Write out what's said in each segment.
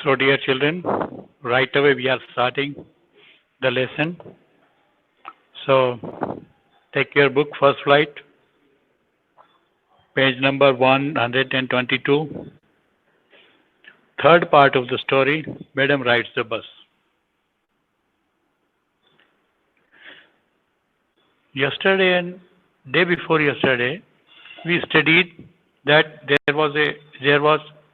So, dear children, right away we are starting the lesson. So, take your book, First Flight, page number 122. Third part of the story, Madam rides the bus. Yesterday and day before yesterday, we studied that there was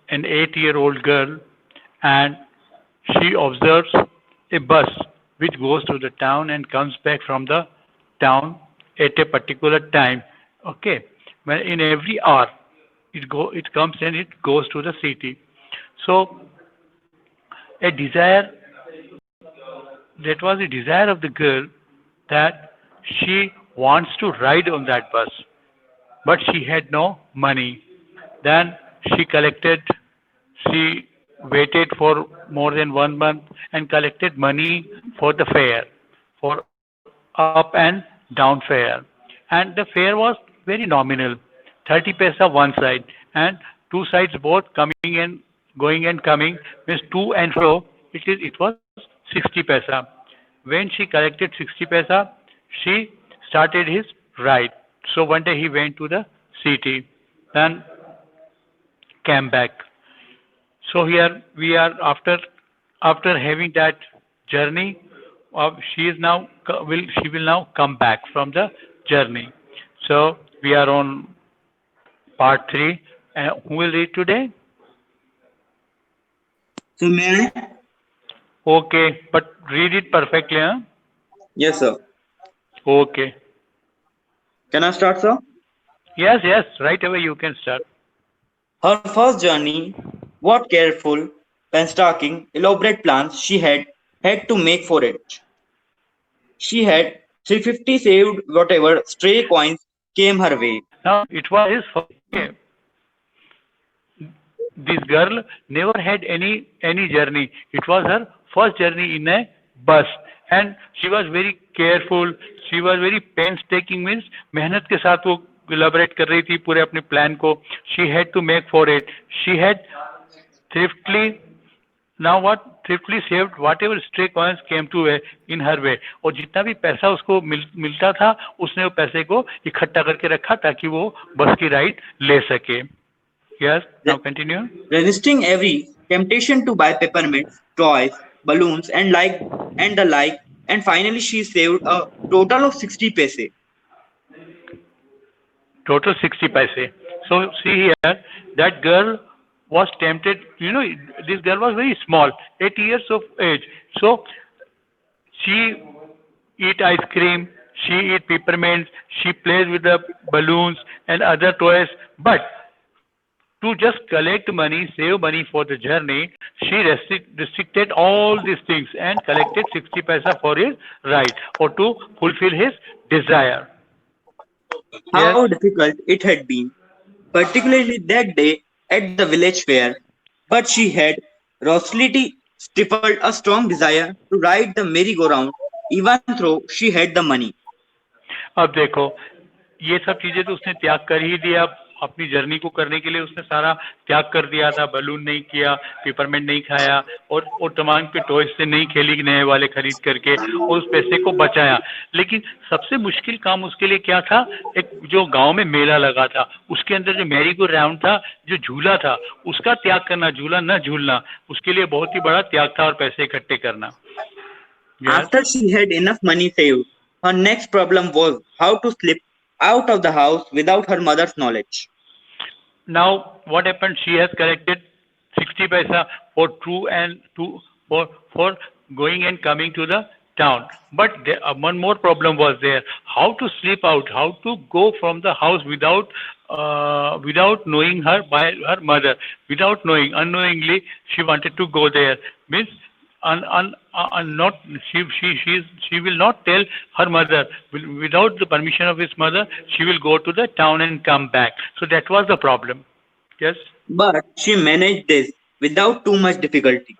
an 8-year-old girl, and she observes a bus which goes to the town and comes back from the town at a particular time. Okay, when in every hour it comes and it goes to the city. So a desire that was a desire of the girl that she wants to ride on that bus, but she had no money. Then she collected, she waited for more than 1 month and collected money for the fare, for up and down fare. And the fare was very nominal, 30 paisa one side, and two sides both coming and going and coming, means to and fro, it was 60 paisa. When she collected 60 paisa, she started his ride. So one day he went to the city, then came back. So here we are after having that journey. She is now she will now come back from the journey. So we are on part three. Who will read today? So may I? Okay, but read it perfectly, huh? Yes, sir. Okay. Can I start, sir? Yes, yes. Right away you can start. Her first journey, what careful, painstaking, elaborate plans she had to make for it. She had 350 saved whatever stray coins came her way. Now it was his first. Okay, this girl never had any journey. It was her first journey in a bus, and she was very careful. She was very painstaking. Means मेहनत के साथ वो elaborate कर रही थी पूरे अपने plan को. She had to make for it. She had thriftily now what thriftily saved whatever stray coins came to in her way. और जितना भी पैसा उसको मिलता था उसने वो पैसे को इकट्ठा करके रखा ताकि वो बस की राइड ले सके. Yes, now Re- continue. Resisting every temptation to buy peppermints, toys, balloons, and the like, and finally she saved a total of 60 paise. Total 60 paise. So see here, that girl was tempted. This girl was very small, 8 years of age. So she eat ice cream, she eat peppermints, she plays with the balloons and other toys. But to just collect money, save money for the journey, she restricted all these things and collected 60 paisa for his ride or to fulfill his desire. Yes. How difficult it had been, particularly that day at the village fair, but she had resolutely stifled a strong desire to ride the merry-go-round, even though she had the money. अब देखो ये सब चीजें तो उसने त्याग कर ही दिया. अपनी जर्नी को करने के लिए उसने सारा त्याग कर दिया था. बलून नहीं किया, पेपरमेंट नहीं खाया और तमाम के टॉयज से नहीं खेली नए वाले खरीद करके और उस पैसे को बचाया. लेकिन सबसे मुश्किल काम उसके लिए क्या था? एक जो गांव में मेला लगा था उसके अंदर जो मैरी गो राउंड था, जो झूला था, उसका त्याग करना, झूला न झूलना, उसके लिए बहुत ही बड़ा त्याग था और पैसे इकट्ठे करना. Yes. After she had enough money saved, her next problem was how to slip out of the house without her mother's knowledge. Now what happened? She has collected 60 paisa for true and to for going and coming to the town. But one more problem was there: how to slip out, how to go from the house without knowing her by her mother, without knowing, unknowingly she wanted to go there. Means not she will not tell her mother without the permission of his mother. She will go to the town and come back. So that was the problem. Yes, But she managed this without too much difficulty.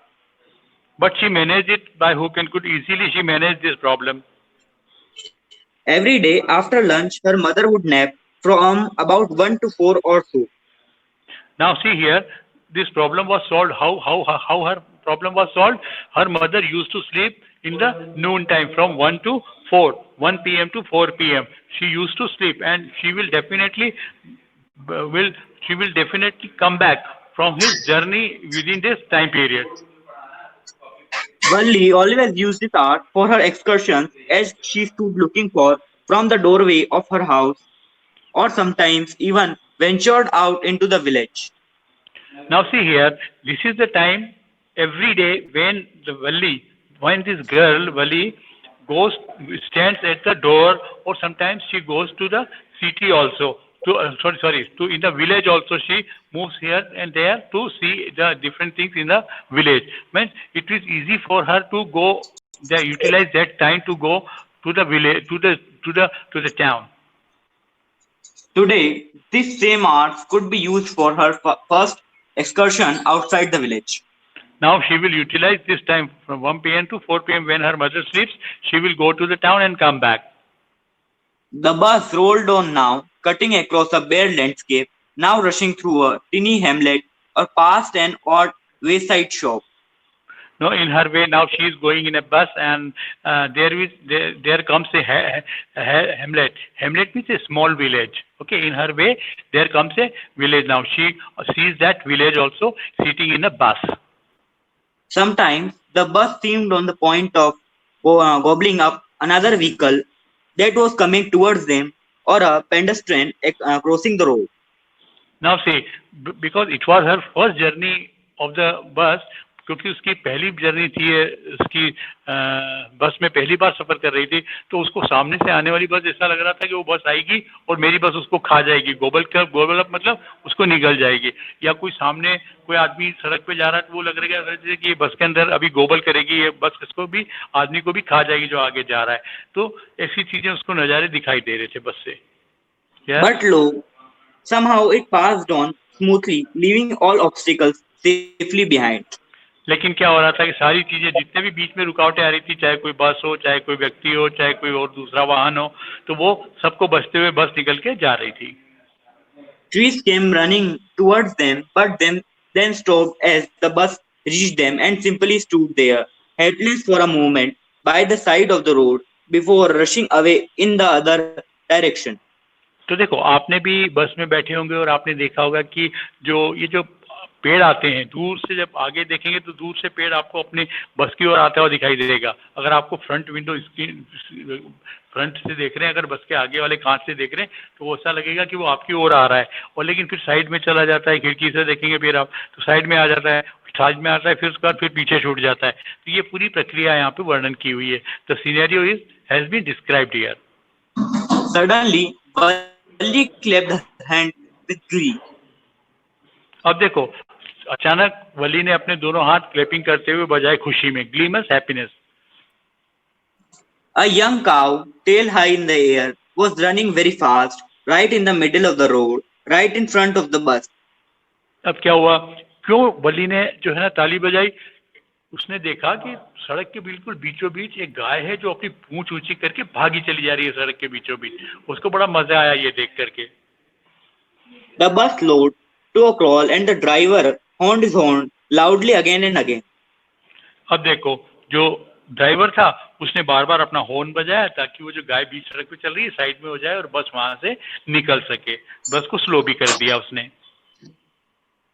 but she managed it by hook and crook. Easily she managed this problem. Every day after lunch, her mother would nap from about 1 to 4 or so. Now see here, this problem was solved? How her problem was solved? Her mother used to sleep in the noon time from 1 to 4, 1 p.m. to 4 p.m. She used to sleep, and will she will definitely come back from his journey within this time period. Valli always used this art for her excursions as she stood looking for from the doorway of her house, or sometimes even ventured out into the village. Now see here, this is the time every day when this girl Vali goes, stands at the door, or sometimes she goes to the city also. To in the village also she moves here and there to see the different things in the village. Means it is easy for her to go, they utilize that time to go to the village, to the town. Today, this same art could be used for her first excursion outside the village. Now she will utilize this time from 1 p.m. to 4 p.m. when her mother sleeps. She will go to the town and come back. The bus rolled on now, cutting across a bare landscape, now rushing through a tiny hamlet or past an odd wayside shop. No, in her way now she is going in a bus, and there comes a hamlet. Hamlet means a small village. Okay, in her way there comes a village. Now she sees that village also sitting in a bus. Sometimes the bus seemed on the point of gobbling up another vehicle that was coming towards them, or a pedestrian crossing the road. Now see, because it was her first journey of the bus, क्योंकि उसकी पहली journey थी उसकी बस में पहली बार सफर कर रही थी, तो उसको सामने से आने वाली बस ऐसा लग रहा था कि वो बस आएगी और मेरी बस उसको खा जाएगी, गोबल अप मतलब उसको निगल जाएगी, या कोई सामने कोई आदमी सड़क पे जा रहा है तो वो लग रहा है कि ये बस के अंदर अभी गोबल करेगी, ये बस इसको भी आदमी को भी खा जाएगी जो आगे जा रहा है। तो ऐसी चीजें उसको नज़ारे दिखाई दे रहे थे बस से। But lo, somehow it passed on smoothly, leaving all obstacles safely behind. लेकिन क्या हो रहा था कि सारी चीजें जितने भी बीच में रुकावटें आ रही थी, चाहे कोई बस हो, चाहे कोई व्यक्ति हो, चाहे कोई और दूसरा वाहन हो, तो वो सबको बचते हुए बस निकल के जा रही थी। Trees came running towards them, but then stopped as the bus reached them and simply stood there, helpless for a moment, by the side of the road before rushing away in the other direction. तो देखो, आपने भी बस में बैठे होंगे और आपने देखा होगा कि जो पेड़ आते हैं, दूर से जब आगे देखेंगे तो दूर से पेड़ आपको अपने बस की ओर आता हुआ दिखाई देगा। अगर आपको फ्रंट से देख रहे हैं, अगर बस के आगे वाले कांच से देख रहे हैं, तो वो ऐसा लगेगा कि वो आपकी ओर आ रहा है, और लेकिन फिर साइड में चला जाता है, खिड़की से देखेंगे फिर आप तो साइड में आ जाता है, साइड में आता है, फिर उसके बाद फिर पीछे छूट जाता है। तो ये पूरी प्रक्रिया यहाँ पे वर्णन की हुई है। The scenario has been described here. Suddenly, Valli clapped her hand with glee. अब देखो, अचानक वली ने अपने दोनों हाथ क्लैपिंग करते हुए बजाए खुशी में। Glee means happiness. A young cow, tail high in the air, was running very fast, right in the middle of the road, right in front of the bus. अब क्या हुआ, क्यों वली ने जो है ना ताली बजाई? उसने देखा कि सड़क के बिल्कुल बीचों बीच एक गाय है जो अपनी पूंछ ऊंची करके भागी चली जा रही है सड़क के बीचों बीच। उसको बड़ा मजा आया ये देख करके। The bus slowed to a crawl and the driver horned his horn loudly again and again. अब देखो, जो ड्राइवर था उसने बार बार अपना हॉर्न बजाया ताकि वो जो गाय बीच सड़क पे चल रही है साइड में हो जाए और बस वहां से निकल सके। बस को स्लो भी कर दिया उसने।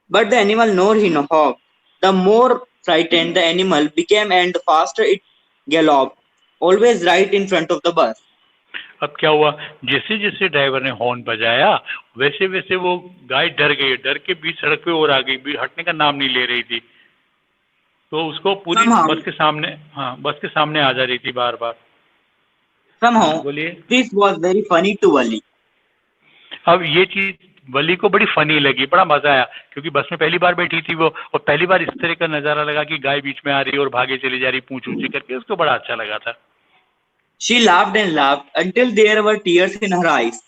But the animal nor he hopped. The more frightened the animal became and the faster it galloped, always right in front of the bus. अब क्या हुआ, जैसे जैसे ड्राइवर ने हॉर्न बजाया वैसे वैसे वो गाय डर गई, डर के बीच सड़क पे और आ गई, हटने का नाम नहीं ले रही थी। तो उसको पूरी बस के सामने आ जा रही थी बार बार। Somehow, बोलिए। this was very funny to Valli. अब ये चीज वली को बड़ी फनी लगी, बड़ा मजा आया, क्योंकि बस में पहली बार बैठी थी वो, और पहली बार इस तरह का नजारा लगा कि गाय बीच में आ रही है और भागे चली जा रही पूंछ ऊंची करके। उसको बड़ा अच्छा लगा था। She laughed and laughed until there were tears in her eyes.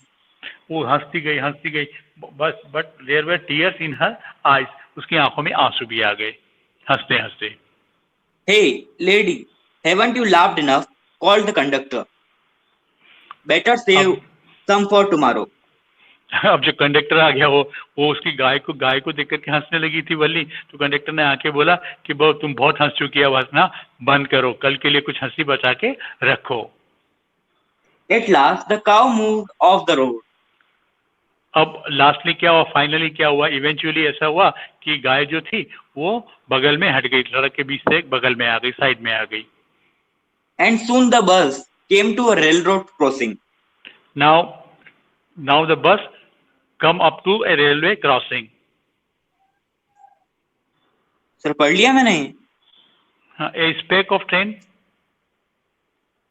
वो हंसती गई बस, but there were tears in her eyes. उसकी आंखों में आंसू भी आ गए हंसते हंसते। Hey, lady, haven't you laughed enough? Called the conductor. Better save some for tomorrow. अब जो कंडक्टर आ गया वो उसकी गाय को देख करके हंसने लगी थी वल्ली। तो कंडक्टर ने आके बोला कि वो तुम बहुत हंस चुकी है, अब हंसना बंद करो, कल के लिए कुछ हंसी बचा के रखो। At last, the cow moved off the road. अब लास्टली क्या हुआ, फाइनली क्या हुआ, इवेंचुअली ऐसा हुआ कि गाय जो थी वो बगल में हट गई, सड़क के बीच से बगल में आ गई, साइड में आ गई। And soon the bus came to a railroad crossing. Now the bus come up to a railway crossing. Sir पढ़ लिया मैंने? A speck of train.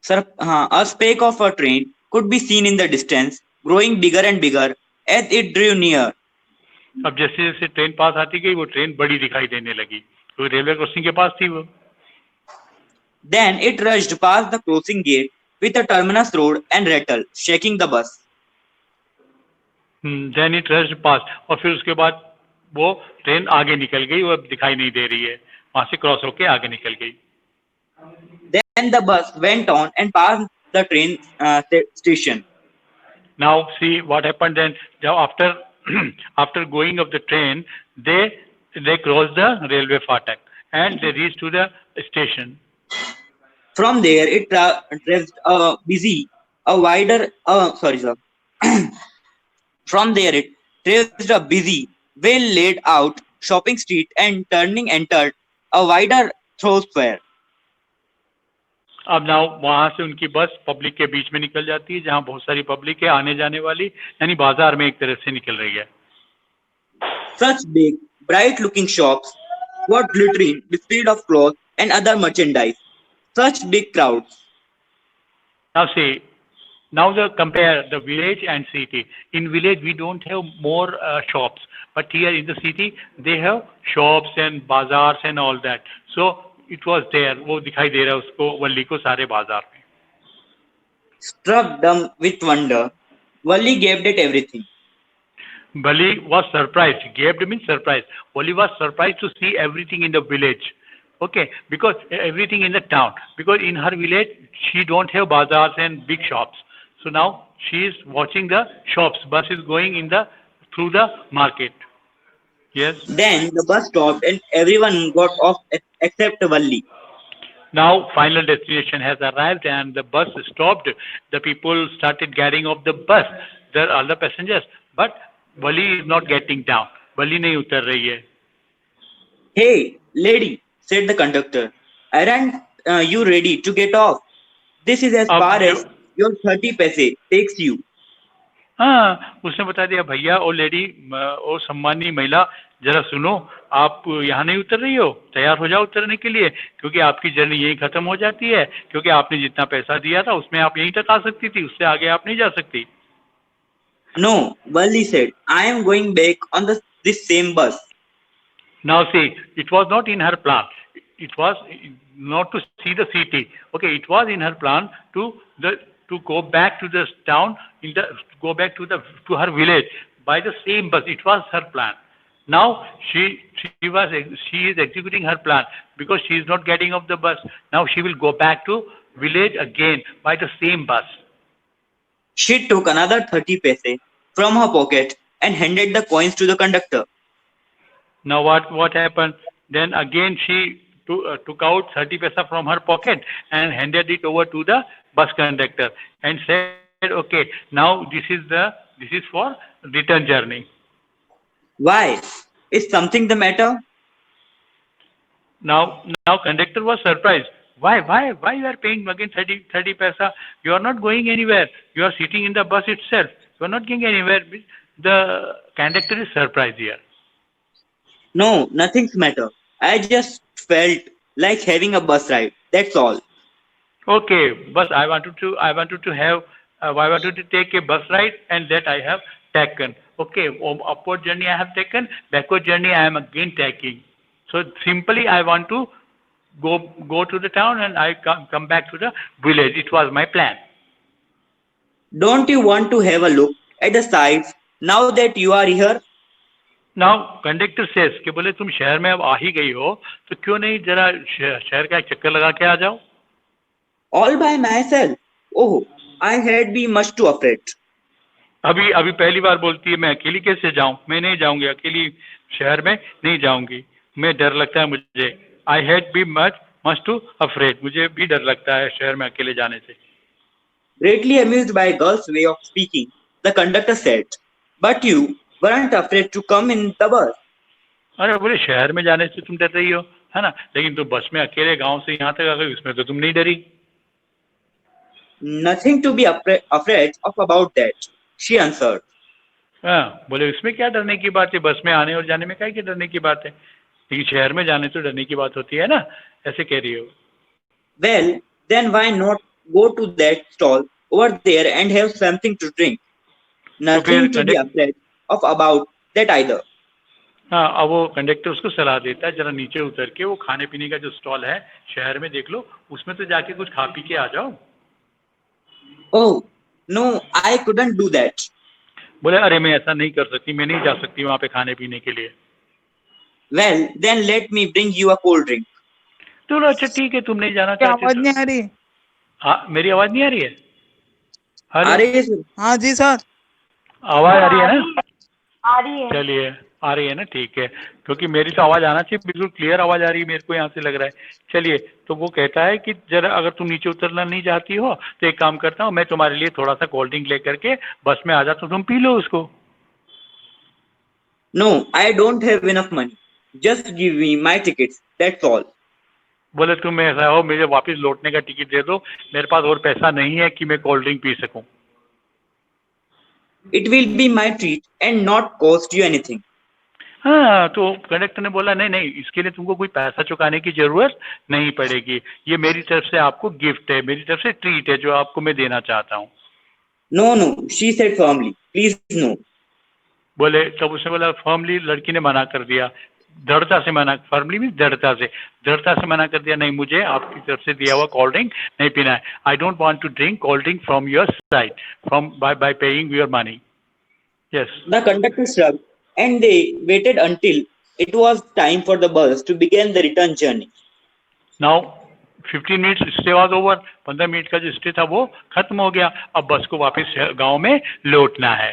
Sir हाँ, a speck of a train could be seen in the distance, growing bigger and bigger as it drew near. अब जैसे जैसे train पास आती गई वो ट्रेन बड़ी दिखाई देने लगी, तो रेलवे क्रॉसिंग के पास थी वो। Then it rushed past the crossing gate with a terminus road and rattled, shaking the bus. Then it rushed past, और फिर उसके बाद वो ट्रेन आगे निकल गई, वो अब दिखाई नहीं दे रही है, वहां से क्रॉस होके आगे निकल गई। Then the bus went on and passed the train station. Now see what happened then. Now after going of the train, they crossed the railway fatak and they reached to the station. From there, it traced From there, it traced a busy, well laid out shopping street and turning entered a wider thoroughfare. अब now वहां से उनकी बस public के बीच में निकल जाती है, जहां बहुत सारी पब्लिक है आने जाने वाली, यानी बाजार में एक तरह से निकल रही है। Such big, bright-looking shops, what glittering displayed of clothes and other merchandise. Such big crowds. Now see, now compare the village and city. In village we don't have more shops, but here in the city they have shops and bazaars and all that. So it was there, वो दिखाई दे रहा है उसको, वल्ली को, सारे बाजार में। Struck dumb with wonder, Valli gaped at everything. Valli was surprised. Gaped means surprised. Valli was surprised to see everything in the village. Okay, because everything in the town. Because in her village she don't have bazaars and big shops. So now she is watching the shops. Bus is going through the market. Yes. Then the bus stopped and everyone got off except Valli. Now final destination has arrived and the bus stopped. The people started getting off the bus. There are other passengers, but Valli is not getting down. Valli नहीं उतर रही है. Hey, lady, said the conductor, aren't you ready to get off? This is as far as your 30 paise takes you. हाँ, उसने बता दिया, भैया और लेडी और सम्मानी महिला, जरा सुनो, आप यहाँ नहीं उतर रही हो, तैयार हो जाओ उतरने के लिए, क्योंकि आपकी जर्नी यही खत्म हो जाती है, क्योंकि आपने जितना पैसा दिया था उसमें आप यहीं तक आ सकती थी, उससे आगे आप नहीं जा सकती। No, Valli said, I am going back on this same bus. Now see, it was not in her plan. It was not to see the city. Okay, it was in her plan to go back to the town, go back to her village by the same bus. It was her plan. Now she is executing her plan because she is not getting off the bus. Now she will go back to village again by the same bus. She took another 30 paise from her pocket and handed the coins to the conductor. Now what happened? Then again she took out 30 paisa from her pocket and handed it over to the bus conductor and said, okay, now this is for return journey. Why? Is something the matter? Now conductor was surprised. Why you are paying again 30 paisa? You are not going anywhere. You are sitting in the bus itself. You are not going anywhere. The conductor is surprised here. No, nothing's matter. I just felt like having a bus ride. That's all. Okay, but I wanted to take a bus ride, and that I have taken. Okay, upward journey I have taken, backward journey I am again taking. So simply I want to go to the town and I come back to the village. It was my plan. Don't you want to have a look at the sights now that you are here? Now conductor says कि बोले तुम शहर में अब आ ही गई हो, तो क्यों नहीं जरा शहर का एक चक्कर लगा के आ जाओ? All by myself? Oh, I had been much too afraid. अभी अभी पहली बार बोलती है मैं अकेली कैसे जाऊं, मैं नहीं जाऊंगी अकेली, शहर में नहीं जाऊंगी, मैं डर लगता है मुझे। I had be much to afraid, मुझे भी डर लगता है शहर में अकेले जाने से। Greatly amused by girl's way of speaking, the conductor said, "But you weren't afraid to come in the bus." अरे बोले शहर में जाने से तुम डर रही हो, है ना, लेकिन तुम बस में अकेले गांव से यहाँ तक आ गई, उसमें तो तुम नहीं डरी। "Nothing to be afraid of about that," she answered. हाँ, बोले इसमें क्या डरने की बात है, बस में आने और जाने में क्या डरने की बात है, लेकिन शहर में जाने तो डरने की बात होती है ना, ऐसे कह रही हो। "Well, then why not go to that stall over there and have something to drink? तो फिर Nothing to be afraid of about that either." हाँ, अब वो कंडक्टर उसको सलाह देता है जरा नीचे उतर के वो खाने पीने का जो स्टॉल है शहर में देख लो, उसमें तो जाके कुछ खा पी के आ जाओ। "Oh, no, I couldn't do that." बोले अरे मैं ऐसा नहीं कर सकती, मैं नहीं जा सकती वहां पे खाने पीने के लिए। "Well, then let me bring you a cold drink." तो बोला अच्छा ठीक है, तुम नहीं जाना क्या चाहते आवाज तो। नहीं आ रही? हाँ, मेरी आवाज नहीं आ रही है? आ हेलो, रही है सर? हाँ जी सर। आवाज आ रही है ना? आ रही है। चलिए, आ रही है ना, ठीक है, क्योंकि मेरी तो आवाज आना चाहिए, बिल्कुल क्लियर आवाज आ रही है मेरे को यहाँ से लग रहा है। चलिए, तो वो कहता है कि जरा अगर तुम नीचे उतरना नहीं चाहती हो तो एक काम करता हूँ, मैं तुम्हारे लिए थोड़ा सा कोल्ड ड्रिंक लेकर के बस में आ जाता हूँ, तुम पी लो उसको। "No, I don't have enough money. Just give me my tickets, that's all." बोले तुम ऐसा हो, मुझे वापस लौटने का टिकट दे दो, मेरे पास और पैसा नहीं है कि मैं कोल्ड ड्रिंक पी सकूं। "It will be my treat and not cost you anything." हाँ, तो कंडक्टर ने बोला नहीं नहीं, इसके लिए तुमको कोई पैसा चुकाने की जरूरत नहीं पड़ेगी, ये मेरी तरफ से आपको गिफ्ट है, मेरी तरफ से ट्रीट है जो आपको मैं देना चाहता हूँ। "No, no," she said firmly. "Please no." बोले तब उसने बोला, फर्मली लड़की ने मना कर दिया, दृढ़ता से मना, फर्मली मीन दृढ़ता से मना कर दिया, नहीं मुझे आपकी तरफ से दिया हुआ कोल्ड ड्रिंक नहीं पीना है, I don't want to drink cold drink from your side, from by paying your money. Yes, The conductor shrugged, and they waited until it was time for the bus to begin the return journey. Now 15 minutes stay was over, 15 minute का जो stay था वो खत्म हो गया, अब बस को वापस गांव में लौटना है।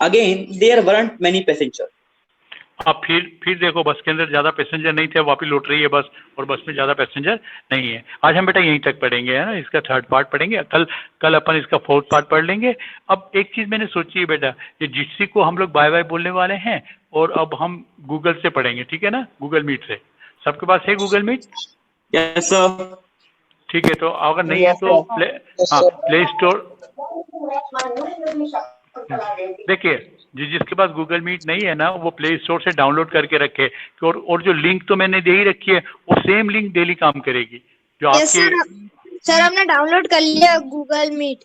Again, there weren't many passengers. अब फिर देखो बस के अंदर ज्यादा पैसेंजर नहीं थे, वापस लौट रही है बस, और बस में ज्यादा पैसेंजर नहीं है। आज हम बेटा यहीं तक पढ़ेंगे, है ना, इसका थर्ड पार्ट पढ़ेंगे, कल अपन इसका फोर्थ पार्ट पढ़ लेंगे। अब एक चीज मैंने सोची है बेटा, ये जिप्सी को हम लोग बाय बाय बोलने वाले हैं, और अब हम गूगल से पढ़ेंगे, ठीक है ना, गूगल मीट से। सबके पास है गूगल मीट? Yes, sir. ठीक है, तो अगर नहीं है तो प्ले स्टोर, देखिए जिसके पास गूगल मीट नहीं है ना, वो प्ले स्टोर से डाउनलोड करके रखे, और जो लिंक तो मैंने दे ही रखी है, वो सेम लिंक डेली काम करेगी जो यस आपके। सर, हमने डाउनलोड कर लिया Google Meet.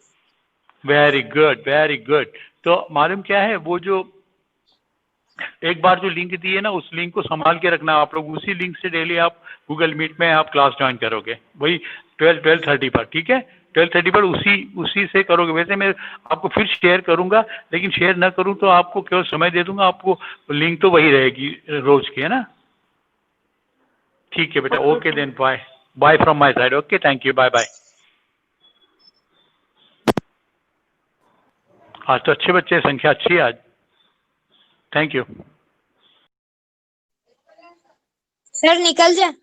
Very good very good. तो मालूम क्या है, वो जो एक बार जो लिंक दी है ना, उस लिंक को संभाल के रखना आप लोग, उसी लिंक से डेली आप गूगल मीट में आप क्लास ज्वाइन करोगे, वही 12:30 पर, ठीक है, 12:30 पर उसी से करोगे। वैसे मैं आपको फिर शेयर करूंगा, लेकिन शेयर ना करूं तो आपको केवल समय दे दूंगा, आपको लिंक तो वही रहेगी रोज की, है ना। ठीक है बेटा, okay then, bye from my side, okay, thank you, bye bye. आज तो अच्छे बच्चे, संख्या अच्छी है आज, थैंक यू। सर निकल जा।